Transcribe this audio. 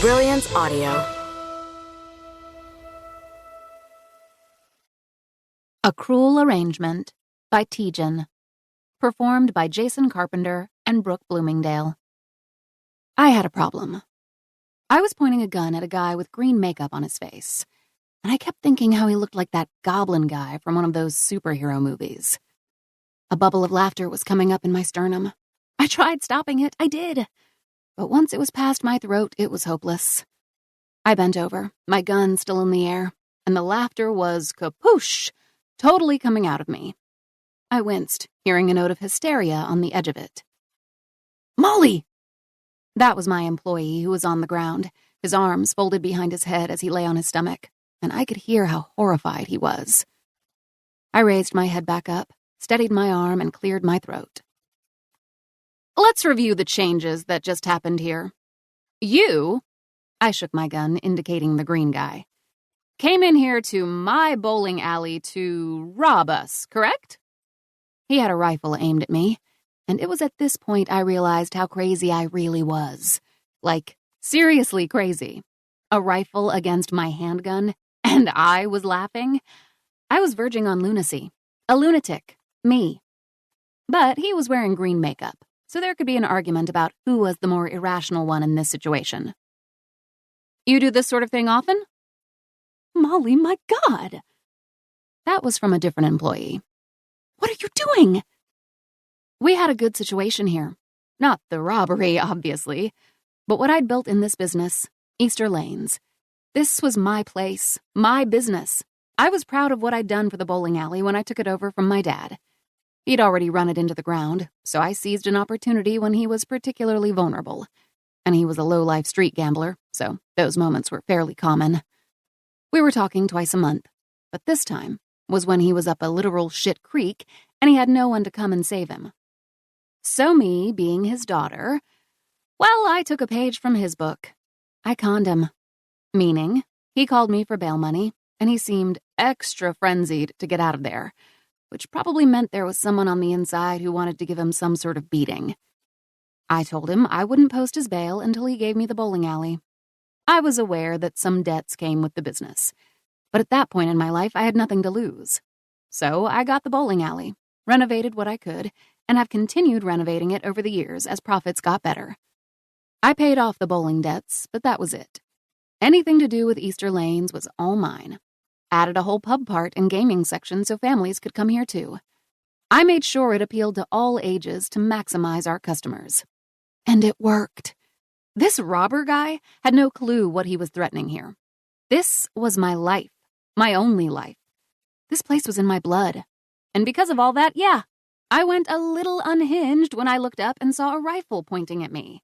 Brilliance Audio. A Cruel Arrangement by Tijan. Performed by Jason Carpenter and Brooke Bloomingdale. I had a problem. I was pointing a gun at a guy with green makeup on his face, and I kept thinking how he looked like that goblin guy from one of those superhero movies. A bubble of laughter was coming up in my sternum. I tried stopping it, I did. But once it was past my throat, it was hopeless. I bent over, my gun still in the air, and the laughter was kapoosh, totally coming out of me. I winced, hearing a note of hysteria on the edge of it. "Molly!" That was my employee who was on the ground, his arms folded behind his head as he lay on his stomach, and I could hear how horrified he was. I raised my head back up, steadied my arm, and cleared my throat. "Let's review the changes that just happened here. You," I shook my gun, indicating the green guy, "came in here to my bowling alley to rob us, correct?" He had a rifle aimed at me, and it was at this point I realized how crazy I really was. Like, seriously crazy. A rifle against my handgun, and I was laughing? I was verging on lunacy. A lunatic. Me. But he was wearing green makeup, so there could be an argument about who was the more irrational one in this situation. "You do this sort of thing often?" "Molly, my God!" That was from a different employee. "What are you doing?" We had a good situation here. Not the robbery, obviously, but what I'd built in this business, Easter Lanes. This was my place, my business. I was proud of what I'd done for the bowling alley when I took it over from my dad. He'd already run it into the ground, so I seized an opportunity when he was particularly vulnerable. And he was a low-life street gambler, so those moments were fairly common. We were talking twice a month, but this time was when he was up a literal shit creek and he had no one to come and save him. So me, being his daughter, well, I took a page from his book. I conned him. Meaning, he called me for bail money, and he seemed extra frenzied to get out of there, which probably meant there was someone on the inside who wanted to give him some sort of beating. I told him I wouldn't post his bail until he gave me the bowling alley. I was aware that some debts came with the business, but at that point in my life I had nothing to lose. So I got the bowling alley, renovated what I could, and have continued renovating it over the years as profits got better. I paid off the bowling debts, but that was it. Anything to do with Easter Lanes was all mine. Added a whole pub part and gaming section so families could come here too. I made sure it appealed to all ages to maximize our customers. And it worked. This robber guy had no clue what he was threatening here. This was my life, my only life. This place was in my blood. And because of all that, yeah, I went a little unhinged when I looked up and saw a rifle pointing at me.